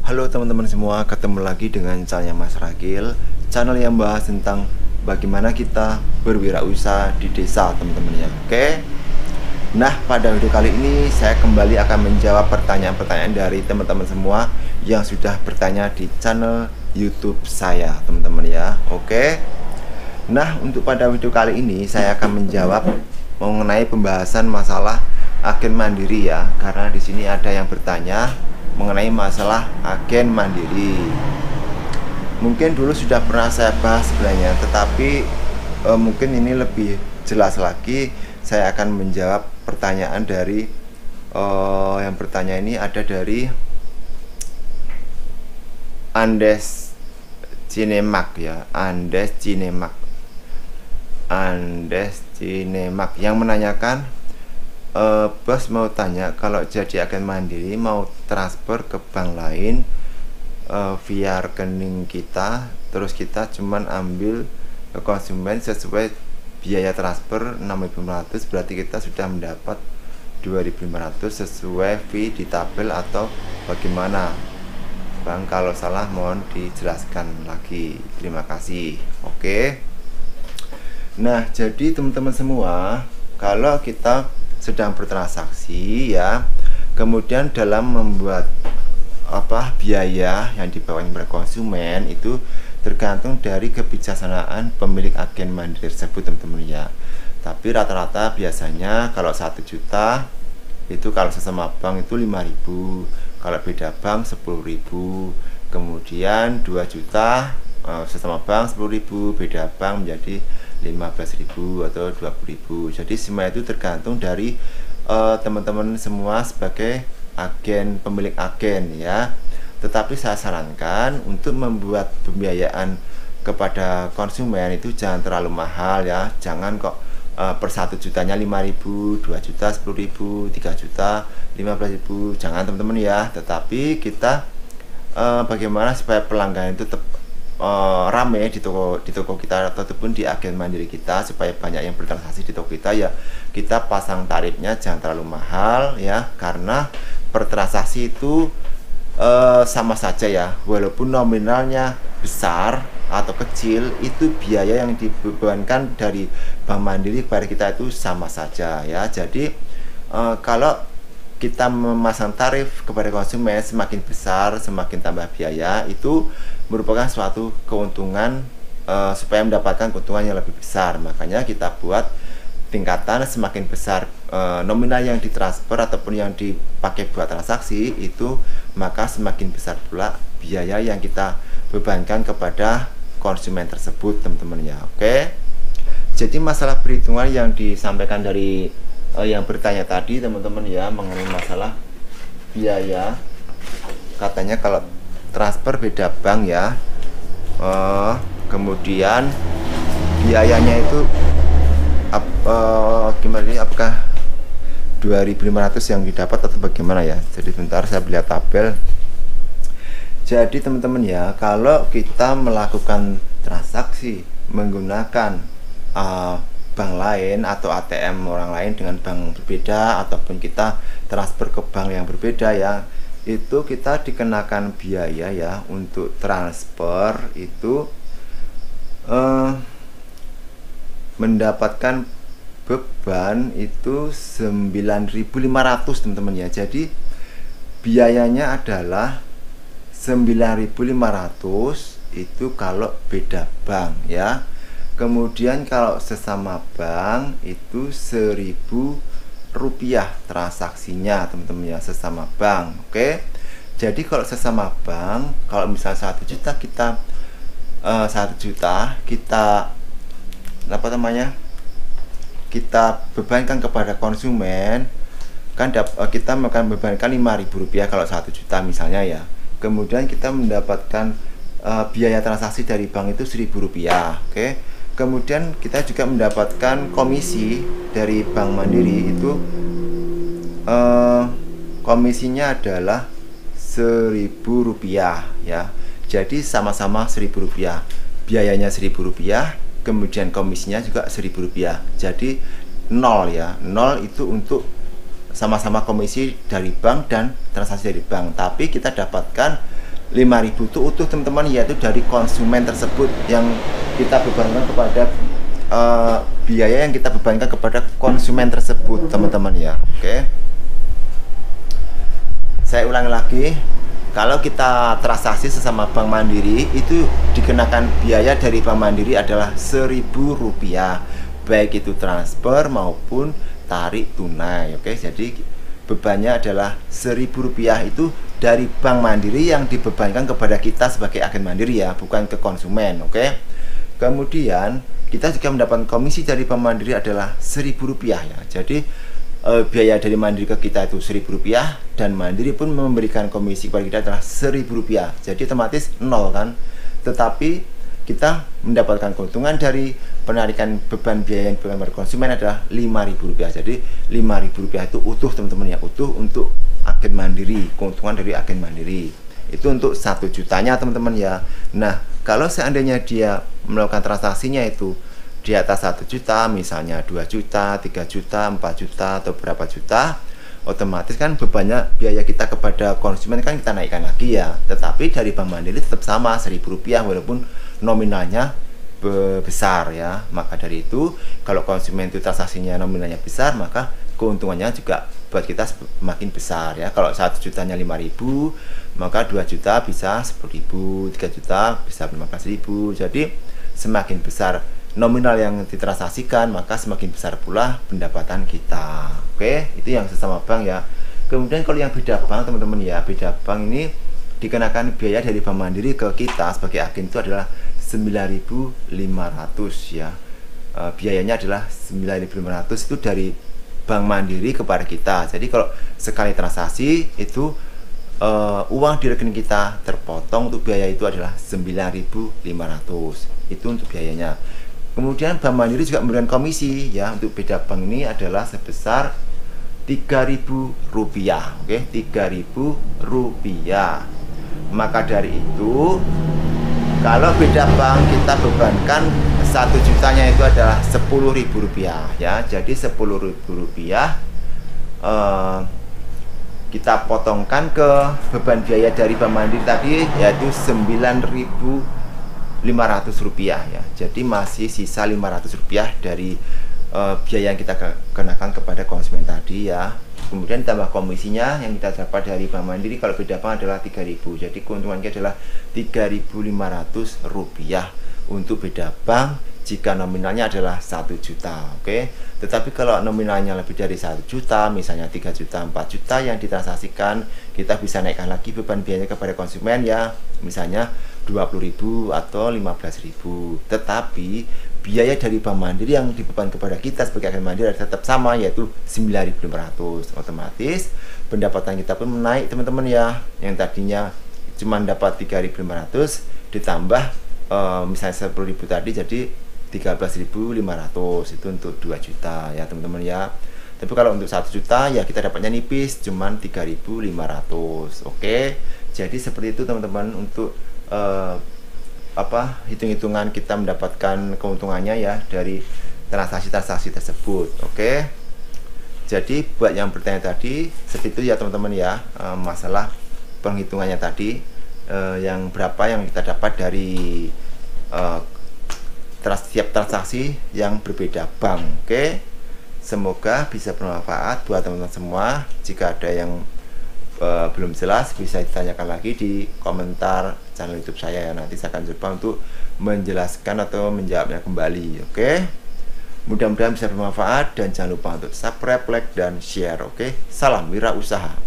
Halo teman-teman semua, ketemu lagi dengan channelnya Mas Ragil, channel yang bahas tentang bagaimana kita berwirausaha di desa teman-teman ya. Oke. Nah, pada video kali ini saya kembali akan menjawab pertanyaan-pertanyaan dari teman-teman semua yang sudah bertanya di channel YouTube saya, teman-teman ya. Oke. Nah, untuk pada video kali ini saya akan menjawab mengenai pembahasan masalah agen mandiri ya, karena di sini ada yang bertanya mengenai masalah agen mandiri. Mungkin dulu sudah pernah saya bahas sebenarnya, tetapi mungkin ini lebih jelas lagi. Saya akan menjawab pertanyaan dari yang bertanya ini ada dari Andes Cinemak ya, Andes Cinemak yang menanyakan, bos mau tanya, kalau jadi agen mandiri mau transfer ke bank lain via rekening kita, terus kita cuman ambil ke konsumen sesuai biaya transfer 6.500, berarti kita sudah mendapat 2.500 sesuai fee di tabel atau bagaimana Bang? Kalau salah mohon dijelaskan lagi, terima kasih. Oke. Nah, jadi teman-teman semua, kalau kita sedang bertransaksi ya, kemudian dalam membuat biaya yang dibawakan kepada konsumen itu tergantung dari kebijaksanaan pemilik agen mandiri tersebut teman-teman ya. Tapi rata-rata biasanya kalau 1 juta itu kalau sesama bank itu 5.000, kalau beda bank 10.000, kemudian 2 juta sesama bank 10.000, beda bank menjadi 15.000 atau 20.000. Jadi semua itu tergantung dari teman-teman semua sebagai agen, pemilik agen ya. Tetapi saya sarankan untuk membuat pembiayaan kepada konsumen itu jangan terlalu mahal ya. Jangan kok per 1 jutanya 5.000, 2 juta 10.000, 3 juta 15.000, jangan teman-teman ya. Tetapi kita bagaimana supaya pelanggan itu tetap rame di toko kita ataupun di agen mandiri kita, supaya banyak yang bertransaksi di toko kita ya, kita pasang tarifnya jangan terlalu mahal ya, karena per transaksi itu sama saja ya, walaupun nominalnya besar atau kecil, itu biaya yang dibebankan dari bank mandiri kepada kita itu sama saja ya. Jadi kalau kita memasang tarif kepada konsumen semakin besar, semakin tambah biaya, itu merupakan suatu keuntungan supaya mendapatkan keuntungan yang lebih besar. Makanya kita buat tingkatan semakin besar nominal yang ditransfer ataupun yang dipakai buat transaksi itu, maka semakin besar pula biaya yang kita bebankan kepada konsumen tersebut teman-teman ya. Oke. Jadi masalah perhitungan yang disampaikan dari yang bertanya tadi teman-teman ya, mengenai masalah biaya, katanya kalau transfer beda bank ya, kemudian biayanya itu gimana nih, apakah 2.500 yang didapat atau bagaimana ya. Jadi bentar saya lihat tabel. Jadi teman-teman ya, kalau kita melakukan transaksi menggunakan bank lain atau ATM orang lain dengan bank berbeda, ataupun kita transfer ke bank yang berbeda ya, itu kita dikenakan biaya ya untuk transfer itu mendapatkan beban itu 9.500 teman-teman ya. Jadi biayanya adalah 9.500 itu kalau beda bank ya. Kemudian kalau sesama bank itu 1.000 rupiah transaksinya teman-teman ya, sesama bank. Oke. Jadi kalau sesama bank, kalau misalnya 1 juta kita 1 juta kita kita bebankan kepada konsumen, kan kita akan bebankan 5.000 rupiah kalau 1 juta misalnya ya. Kemudian kita mendapatkan biaya transaksi dari bank itu 1.000 rupiah. Oke. Kemudian kita juga mendapatkan komisi dari bank mandiri itu, komisinya adalah 1.000 rupiah ya. Jadi sama-sama 1.000 rupiah, biayanya 1.000 rupiah, kemudian komisinya juga 1.000 rupiah. Jadi 0 ya, 0 itu untuk sama-sama komisi dari bank dan transaksi dari bank, tapi kita dapatkan 5.000 itu utuh teman-teman, yaitu dari konsumen tersebut yang kita bebankan kepada biaya yang kita bebankan kepada konsumen tersebut teman-teman ya. Oke, saya ulangi lagi, kalau kita transaksi sesama Bank Mandiri itu dikenakan biaya dari Bank Mandiri adalah Rp1.000, baik itu transfer maupun tarik tunai. Oke, jadi bebannya adalah Rp1.000 itu dari Bank Mandiri yang dibebankan kepada kita sebagai agen mandiri ya, bukan ke konsumen. Oke, kemudian kita juga mendapatkan komisi dari Bank Mandiri adalah Rp1.000 ya. Jadi biaya dari Mandiri ke kita itu Rp1.000 dan Mandiri pun memberikan komisi kepada kita adalah Rp1.000. Jadi otomatis nol kan. Tetapi kita mendapatkan keuntungan dari penarikan beban biaya yang diberikan kepada konsumen adalah Rp5.000. Jadi Rp5.000 itu utuh teman-teman ya, utuh untuk agen mandiri, keuntungan dari agen mandiri. Itu untuk 1 jutanya teman-teman ya. Nah, kalau seandainya dia melakukan transaksinya itu di atas 1 juta, misalnya 2 juta, 3 juta, 4 juta, atau berapa juta, otomatis kan bebannya biaya kita kepada konsumen kan kita naikkan lagi ya. Tetapi dari Bank Mandiri tetap sama Rp1.000 walaupun nominalnya besar ya. Maka dari itu kalau konsumen itu transaksinya nominalnya besar, maka keuntungannya juga buat kita semakin besar ya. Kalau 1 jutanya 5.000, maka 2 juta bisa 10.000, 3 juta bisa 15.000. Jadi semakin besar nominal yang ditransaksikan, maka semakin besar pula pendapatan kita. Oke, itu yang sesama bank ya. Kemudian kalau yang beda bank teman-teman ya, beda bank ini dikenakan biaya dari Bank Mandiri ke kita sebagai agen itu adalah 9.500 ya. Biayanya adalah 9.500 itu dari Bank Mandiri kepada kita. Jadi kalau sekali transaksi itu uang di rekening kita terpotong, untuk biaya itu adalah 9.500. Itu untuk biayanya. Kemudian Bank Mandiri juga memberikan komisi ya, untuk beda bank ini adalah sebesar Rp3.000. Oke, Rp3.000. Maka dari itu kalau beda bank kita bebankan 1 jutanya itu adalah Rp10.000 ya. Jadi Rp10.000 kita potongkan ke beban biaya dari Bank Mandiri tadi, yaitu Rp9.500 ya. Jadi masih sisa Rp500 dari biaya yang kita kenakan kepada konsumen tadi ya. Kemudian tambah komisinya yang kita dapat dari Bank Mandiri kalau beda bank adalah Rp3.000. Jadi keuntungannya adalah Rp3.500 untuk beda bank jika nominalnya adalah 1 juta. Oke. Tetapi kalau nominalnya lebih dari 1 juta, misalnya 3 juta, 4 juta yang ditransaksikan, kita bisa naikkan lagi beban biayanya kepada konsumen ya. Misalnya 20.000 atau 15.000. Tetapi biaya dari Bank Mandiri yang dibeban kepada kita sebagai agen mandiri tetap sama, yaitu 9.500. Otomatis pendapatan kita pun menaik teman-teman ya. Yang tadinya cuma dapat 3.500 ditambah misalnya 10.000 tadi jadi 13.500. Itu untuk 2 juta ya teman-teman ya. Tapi kalau untuk 1 juta ya kita dapatnya nipis, cuman 3.500. Oke. Jadi seperti itu teman-teman untuk hitung-hitungan kita mendapatkan keuntungannya ya dari transaksi-transaksi tersebut. Oke. Jadi buat yang bertanya tadi seperti itu ya teman-teman ya, masalah penghitungannya tadi, yang berapa yang kita dapat dari setiap transaksi yang berbeda bank. Oke. Semoga bisa bermanfaat buat teman-teman semua. Jika ada yang belum jelas bisa ditanyakan lagi di komentar channel YouTube saya ya. Nanti saya akan coba untuk menjelaskan atau menjawabnya kembali. Oke. Mudah-mudahan bisa bermanfaat dan jangan lupa untuk subscribe, like, dan share. Oke. Salam wirausaha.